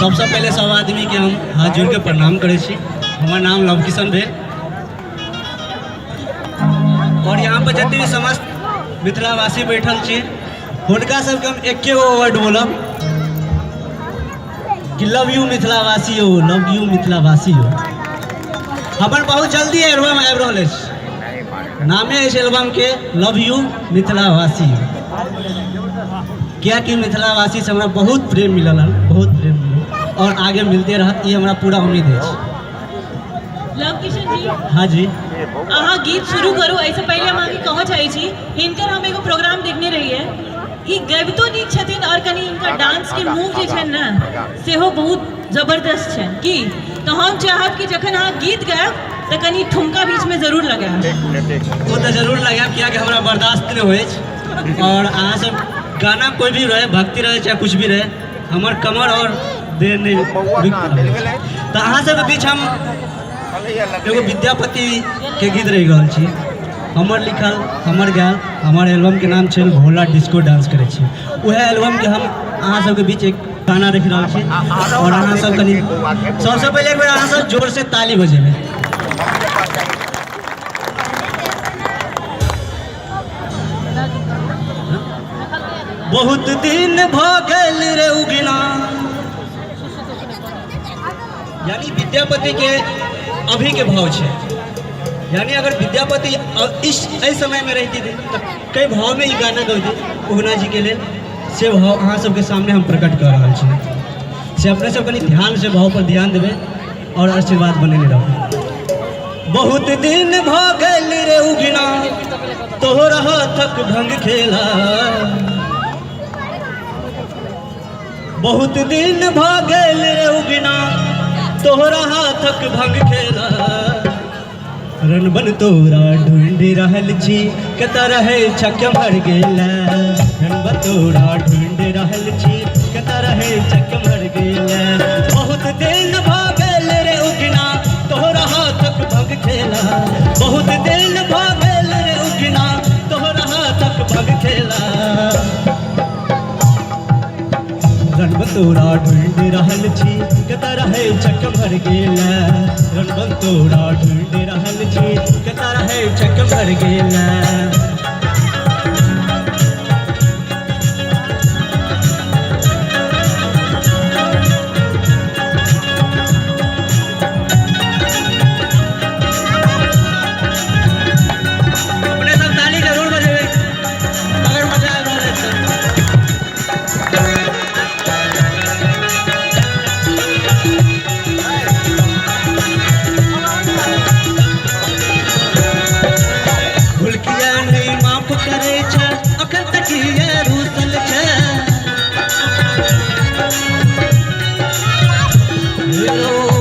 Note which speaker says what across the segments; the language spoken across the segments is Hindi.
Speaker 1: सबसे पहले सब आदमी के हम हाथ जोड़ के प्रणाम करे छी। हमार नाम लवकिशन भेल और यहाँ पर जितने भी समस्त मिथिलावासी बैठल छी हुनका सबके हम एके गो वर्ड बोलब कि लव यू मिथिलावासी हो, लव यू मिथिलावासी हो। हमार बहुत जल्दी एल्बम आबि रहल अछि, नामे अछि एल्बम के लव यू मिथिलावासी हो। क्या कि मिथिलावासी से हमरा बहुत प्रेम मिलल है, बहुत प्रेम मिलल और आगे मिलते रहत, ये हमरा पूरा उम्मीद है।
Speaker 2: लवकिशन जी,
Speaker 1: हाँ जी,
Speaker 2: अहाँ गीत शुरू करू। ऐसे पहले हम अहाँके कहऽ चाहै छी, हिनकर हम एगो प्रोग्राम देखने रहिए, ई गबितो नीक छथिन और कनी इनका डांस के मूव जे छै ने सेहो बहुत जबरदस्त छै की। तो हम चाहब कि जखन अहाँ गीत गायब तो कनी ठुमका बीच में जरूर लगायब।
Speaker 1: वो तो जरूर लगायब, किया कि हमरा बर्दाश्त नहीं होइछ। और अहाँ सब गाना कोई भी रहे, भक्ति रहे चाहे कुछ भी रहे, हमार कमर और देर नहीं। तो अहाँ सब बीच हम एगो विद्यापति के गीत रही रहल छी, हमर लिखल हमर गायल। हमार एल्बम के नाम छै भोला डिस्को डांस करे छी। वह एल्बम के हम अहाँ सबके बीच एक गाना रख रहल छी और अहाँ सब कनी सबसे पहले एक बेर अहाँ सब जोर से ताली बजेबै। बहुत दिन भ गेल रे उगिना, यानी विद्यापति के अभी के भाव छै। यानी अगर विद्यापति इस समय में रहती थी तो कई भाव में ये गाना गौती उगना जी के लिए से भाव अहाँ सबके सामने हम प्रकट कर रहा छी। से अपने सब कनी ध्यान से भाव पर ध्यान देवे और आशीर्वाद बनेने रहो। बहुत दिन भ गेल रे उगिना, तोहरा हाथक भंग खेला। बहुत दिन भ गेल रे उगिना, तोहरा हाथक भंग खेला। रनबन तोरा ढूंढ रहल छी, कतऽ रहै छक्के मर गेला। रनबन तोरा ढूंढ रहल छी, कतऽ रहै छक्के मर गेला। बहुत दिन भ गेल रे उगिना, तोहरा हाथक भंग खेला। बहुत दिन भ गेल रे उगिना, तोहरा हाथक भंग खेला। रनबन तोरा ढूंढ रहल छी, कतऽ रहै छक्के मर गेला। रनबन तोरा ढूंढ रहल छी, कतऽ रहै छक्के मर गेला। अपने सब ताली जरूर बजेबै अगर मजा आ रहल है। करे छै अखन तक ये रूसल छै।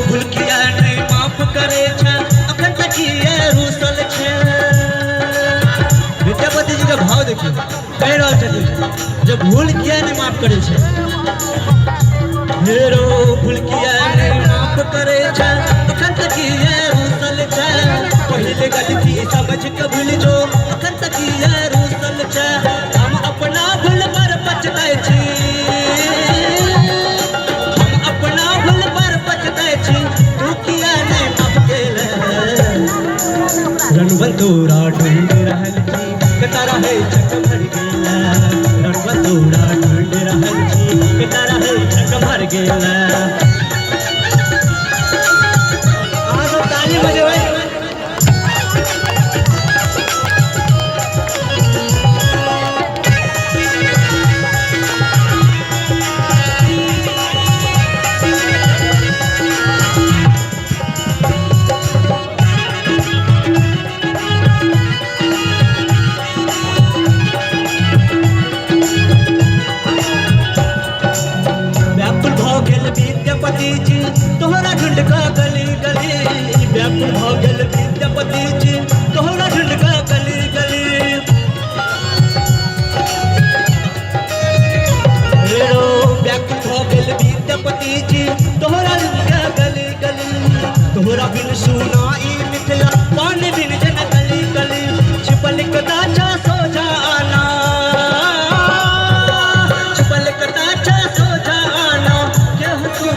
Speaker 1: भूलकिया नहीं माफ करे छै अखन तक ये रूसल छै। विद्यापति जी का भाव देखिए, कह रहा छथिन जो भूल किया नहीं माफ करे छै। हेरो भूलकिया नहीं माफ करे छै अखन तक ये रूसल छै। पहले गलती समझ के भूल जो अखन तक ये रूसल छै। हम अपना भूल पर पछताए छी, हम अपना भूल पर पछताए छी। तू किया नहीं माफ केले। रनबन तोरा ढूंढ रहल छी, कतऽ रहै छक्के मर गेला। रनबन तोरा ढूंढ रहल छी, कतऽ रहै छक्के मर गेला। अहाँ सब ताली बजेबै। विद्यापति जी तोहरा ढूंढ का गली गली। व्याकुल भ गेल विद्यापति जी तोहरा ढूंढ का गली गली। हेरो व्याकुल भ गेल विद्यापति जी तोहरा ढूंढ का गली गली। तोहरा बिन सुनाई मिथिला पानी बिन जन गली गली। छिपल कदा छा सोझा आना, छिपल कदा छा सोझा आना। क्या तू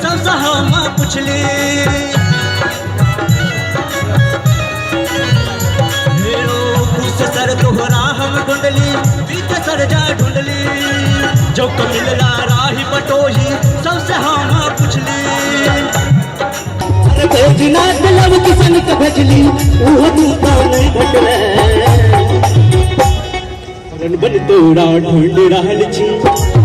Speaker 1: सबसे हम पुछली सर तोहरा हम ढूंढली बीच सर जा ढूंढली जो मिलला राही बटोही सबसे हम पुछली
Speaker 3: अरे भेजना दिलव किसन के भेजली ओह तू तो नहीं भेटले रन बन तोरा ढूंढ रहल छी